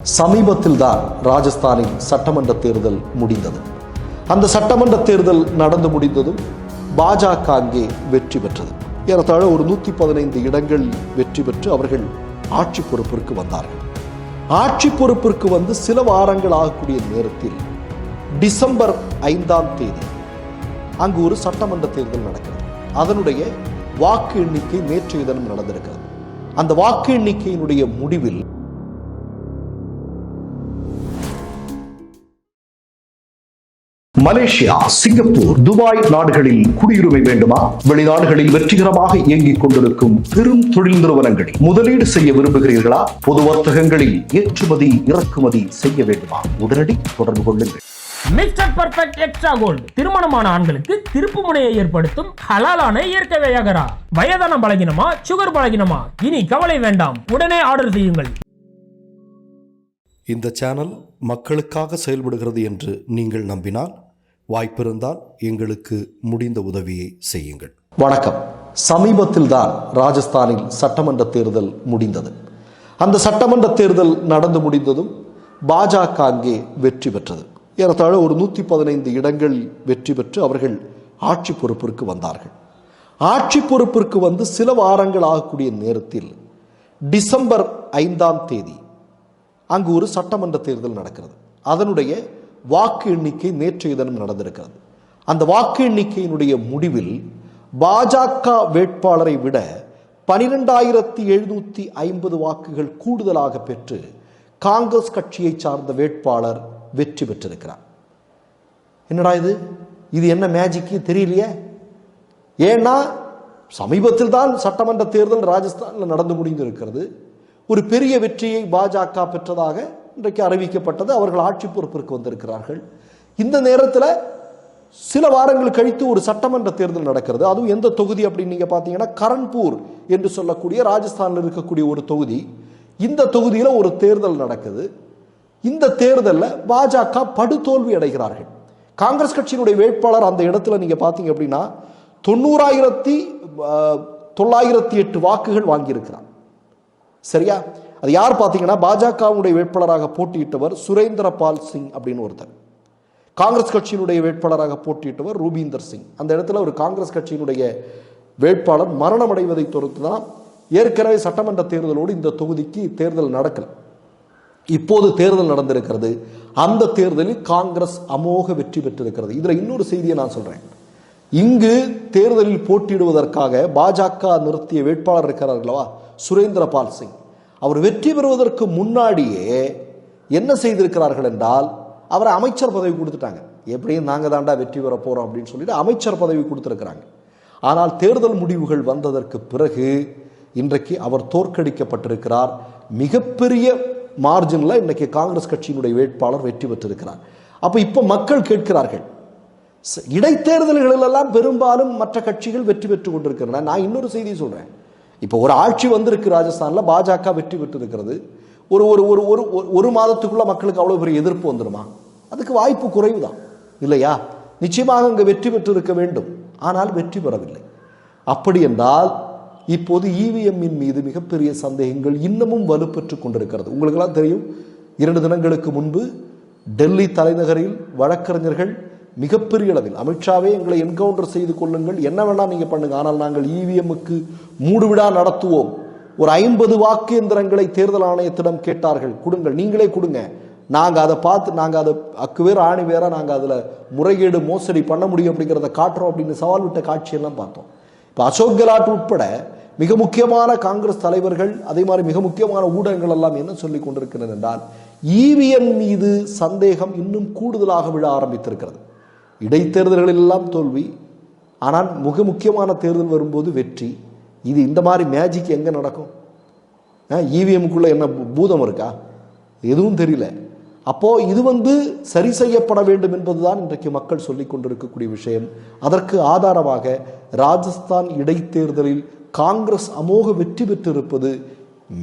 சமீபத்தில் தான் ராஜஸ்தானில் சட்டமன்ற தேர்தல் முடிந்தது. அந்த சட்டமன்ற தேர்தல் நடந்து முடிந்ததும் பாஜக அங்கே வெற்றி பெற்றது. ஏறத்தாழ ஒரு 115 இடங்களில் வெற்றி பெற்று அவர்கள் ஆட்சி பொறுப்பிற்கு வந்தார்கள். ஆட்சி பொறுப்பிற்கு வந்து சில வாரங்கள் ஆகக்கூடிய நேரத்தில் டிசம்பர் 5ஆம் தேதி அங்கு ஒரு சட்டமன்ற தேர்தல் நடக்கிறது. அதனுடைய வாக்கு எண்ணிக்கை நேற்றைய தினம் நடந்திருக்கிறது. அந்த வாக்கு எண்ணிக்கையினுடைய முடிவில் மலேசியா, சிங்கப்பூர், துபாய் நாடுகளில் குடியுரிமை வேண்டுமா? வெளிநாடுகளில் வெற்றிகரமாக இயங்கிக் கொண்டிருக்கும் பெரும் தொழில் நிறுவனங்களில் முதலீடு செய்ய விரும்புகிறீர்களா? பொது வர்த்தகங்களில் ஏற்றுமதி இறக்குமதி செய்ய வேண்டுமா? உடனடி தொடர்பு கொள்ளுங்கள். மிஸ்டர் பர்ஃபெக்ட் எக்ஸ்ட்ரா கோல்டு திருமணமான ஆண்களுக்கு திருப்பு முனையை ஏற்படுத்தும் ஹலாலான இயற்கை வியாகரா. வயதான பலகினமா, சுகர் பலகினமா, இனி கவலை வேண்டாம், உடனே ஆர்டர் செய்யுங்கள். இந்த சேனல் மக்களுக்காக செயல்படுகிறது என்று நீங்கள் நம்பினால், வாய்ப்பிருந்தால் எங்களுக்கு முடிந்த உதவியை செய்யுங்கள். வணக்கம். சமீபத்தில் தான் ராஜஸ்தானில் சட்டமன்ற தேர்தல் முடிந்தது. அந்த சட்டமன்ற தேர்தல் நடந்து முடிந்ததும் பாஜக அங்கே வெற்றி பெற்றது. ஏறத்தாழ ஒரு 115 இடங்களில் வெற்றி பெற்று அவர்கள் ஆட்சி பொறுப்பிற்கு வந்தார்கள். ஆட்சி பொறுப்பிற்கு வந்து சில வாரங்கள் ஆகக்கூடிய நேரத்தில் டிசம்பர் 5ஆம் தேதி அங்கு ஒரு சட்டமன்ற தேர்தல் நடக்கிறது. அதனுடைய வாக்கு எண்ணிக்கை நேற்றைய தினம் நடந்திருக்கிறது. அந்த வாக்கு எண்ணிக்கையினுடைய முடிவில் பாஜக வேட்பாளரை விட 12,750 வாக்குகள் கூடுதலாக பெற்று காங்கிரஸ் கட்சியை சார்ந்த வேட்பாளர் வெற்றி பெற்றிருக்கிறார். என்னடா இது என்ன மேஜிக் தெரியலையே? ஏன்னா சமீபத்தில் தான் சட்டமன்ற தேர்தல் ராஜஸ்தானில் நடந்து முடிந்திருக்கிறது. ஒரு பெரிய வெற்றியை பாஜக பெற்றதாக இன்றைக்கு அறிவிக்கப்பட்டது. அவர்கள் ஆட்சி பொறுப்பிற்கு வந்திருக்கிறார்கள். இந்த நேரத்தில் சில வாரங்கள் கழித்து ஒரு சட்டமன்ற தேர்தல் நடக்கிறது. அதுவும் எந்த தொகுதி அப்படின்னு நீங்க பார்த்தீங்கன்னா, கரன்பூர் என்று சொல்லக்கூடிய ராஜஸ்தானில் இருக்கக்கூடிய ஒரு தொகுதி. இந்த தொகுதியில் ஒரு தேர்தல் நடக்குது. இந்த தேர்தலில் பாஜக படுதோல்வி அடைகிறார்கள். காங்கிரஸ் கட்சியினுடைய வேட்பாளர் அந்த இடத்துல நீங்க பார்த்தீங்க அப்படின்னா 90,908 வாக்குகள் வாங்கியிருக்கிறார். சரியா? அது யார் பார்த்தீங்கன்னா, பாஜகவுடைய வேட்பாளராக போட்டியிட்டவர் சுரேந்திர பால் சிங் அப்படின்னு ஒருத்தர். காங்கிரஸ் கட்சியினுடைய வேட்பாளராக போட்டியிட்டவர் ரூபீந்தர் சிங். அந்த இடத்துல ஒரு காங்கிரஸ் கட்சியினுடைய வேட்பாளர் மரணம் அடைவதை தொடர்ந்து தான் ஏற்கனவே சட்டமன்ற தேர்தலோடு இந்த தொகுதிக்கு தேர்தல் நடக்கல. இப்போது தேர்தல் நடந்திருக்கிறது. அந்த தேர்தலில் காங்கிரஸ் அமோக வெற்றி பெற்றிருக்கிறது. இதுல இன்னொரு செய்தியை நான் சொல்றேன். இங்கு தேர்தலில் போட்டியிடுவதற்காக பாஜக நிறுத்திய வேட்பாளர் இருக்கிறார்களா, சுரேந்திர பால் சிங், அவர் வெற்றி பெறுவதற்கு முன்னாடியே என்ன செய்திருக்கிறார்கள் என்றால், அவரை அமைச்சர் பதவி கொடுத்துட்டாங்க. எப்படியும் நாங்க தாண்டா வெற்றி பெற போறோம் அப்படின்னு சொல்லிட்டு அமைச்சர் பதவி கொடுத்திருக்கிறாங்க. ஆனால் தேர்தல் முடிவுகள் வந்ததற்கு பிறகு இன்றைக்கு அவர் தோற்கடிக்கப்பட்டிருக்கிறார். மிகப்பெரிய மார்ஜின்ல இன்னைக்கு காங்கிரஸ் கட்சியினுடைய வேட்பாளர் வெற்றி பெற்றிருக்கிறார். அப்ப இப்ப மக்கள் கேட்கிறார்கள், இடைத்தேர்தல்களில் எல்லாம் பெரும்பாலும் மற்ற கட்சிகள் வெற்றி பெற்றுக் கொண்டிருக்கின்றன. நான் இன்னொரு செய்தி சொல்றேன். இப்போ ஒரு ஆட்சி வந்திருக்கு ராஜஸ்தான்ல, பாஜக வெற்றி பெற்றிருக்கிறது. ஒரு ஒரு ஒரு ஒரு ஒரு மாதத்துக்குள்ள மக்களுக்கு அவ்வளவு பெரிய எதிர்ப்பு வந்துடுமா? அதுக்கு வாய்ப்பு குறைவுதான் இல்லையா? நிச்சயமாக அங்கு வெற்றி பெற்றிருக்க வேண்டும். ஆனால் வெற்றி பெறவில்லை. அப்படி என்றால் இப்போது இவிஎம்மின் மீது மிகப்பெரிய சந்தேகங்கள் இன்னமும் வலுப்பெற்றுக் கொண்டிருக்கிறது. உங்களுக்கெல்லாம் தெரியும், 2 தினங்களுக்கு முன்பு டெல்லி தலைநகரில் வழக்கறிஞர்கள் மிகப்பெரிய அளவில் அமித்ஷாவே எங்களை என்கவுண்டர் செய்து கொள்ளுங்கள், என்ன வேணா நீங்க பண்ணுங்க, ஆனால் நாங்கள் இவிஎம்முக்கு மூடுவிழா நடத்துவோம். ஒரு 50 வாக்கு எந்திரங்களை தேர்தல் ஆணையத்திடம் கேட்டார்கள். கொடுங்கள், நீங்களே கொடுங்க, நாங்க அதை பார்த்து நாங்க அதை அக்கு வேற ஆணி வேற நாங்க அதுல முறைகேடு மோசடி பண்ண முடியும் அப்படிங்கிறத காட்டுறோம் அப்படின்னு சவால் விட்ட காட்சியெல்லாம் பார்த்தோம். இப்போ அசோக் கெலாட் உட்பட மிக முக்கியமான காங்கிரஸ் தலைவர்கள், அதே மாதிரி மிக முக்கியமான ஊடகங்கள் எல்லாம் என்ன சொல்லிக் கொண்டிருக்கிறது என்றால், இவிஎம் மீது சந்தேகம் இன்னும் கூடுதலாக விழ ஆரம்பித்திருக்கிறது. இடைத்தேர்தல்களில் எல்லாம் தோல்வி, ஆனால் மிக முக்கியமான தேர்தல் வரும்போது வெற்றி. இது இந்த மாதிரி மேஜிக் எங்க நடக்கும்? இவிஎம்குள்ள என்ன பூதம் இருக்கா? எதுவும் தெரியல. அப்போ இது சரி செய்யப்பட வேண்டும் என்பதுதான் இன்றைக்கு மக்கள் சொல்லிக் கொண்டிருக்கக்கூடிய விஷயம். அதற்கு ஆதாரமாக ராஜஸ்தான் இடைத்தேர்தலில் காங்கிரஸ் அமோக வெற்றி பெற்றிருப்பது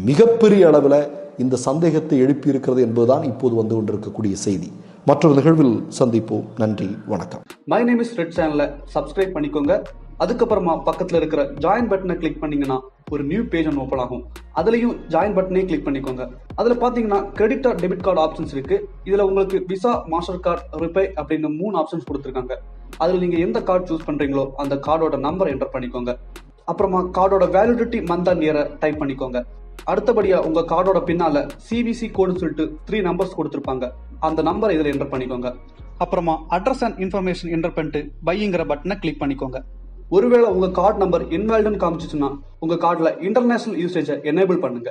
மிகப்பெரிய அளவில் இந்த சந்தேகத்தை எழுப்பியிருக்கிறது என்பதுதான் இப்போது வந்து கொண்டிருக்கக்கூடிய செய்தி. மற்றொரு நிகழ்வில் சந்திப்போம். நன்றி, வணக்கம். மை நேம் இஸ் ரெட் சேனலை சப்ஸ்கிரைப் பண்ணிக்கோங்க, அதுக்கப்புறமா பக்கத்துல இருக்கிற ஜாயின் பட்டனை கிளிக் பண்ணீங்கன்னா ஒரு நியூ பேஜ் ஒன்று ஓப்பன் ஆகும். அதுலயும் ஜாயின் பட்டனே கிளிக் பண்ணிக்கோங்க. அதுல பாத்தீங்கன்னா credit R debit card options இருக்கு. இதுல உங்களுக்கு விசா, மாஸ்டர் கார்டு, ரிப்பே அப்படின்னு 3 ஆப்ஷன்ஸ் கொடுத்துருக்காங்க. அதுல நீங்க எந்த கார்டு சூஸ் பண்றீங்களோ அந்த கார்டோட நம்பர் என்டர் பண்ணிக்கோங்க. அப்புறமா கார்டோட வேலிடிட்டி மந்த் அண்ட் இயரை டைப் பண்ணிக்கோங்க. அடுத்தபடியா உங்க கார்டோட பின்னால சிவிசி கோடுன்னு சொல்லிட்டு 3 நம்பர்ஸ் கொடுத்துருப்பாங்க. அந்த நம்பரை இதுல என்டர் பண்ணிக்கோங்க. அப்புறமா அட்ரஸ் அண்ட் இன்ஃபர்மேஷன் என்டர் பண்ணிட்டு பைங்கிற பட்டனை கிளிக் பண்ணிக்கோங்க. ஒருவேளை உங்க கார்டு நம்பர் இன்வாலிட்னு காமிச்சிச்சுன்னா உங்க கார்டுல இன்டர்நேஷனல் யூசேஜை எனேபிள் பண்ணுங்க.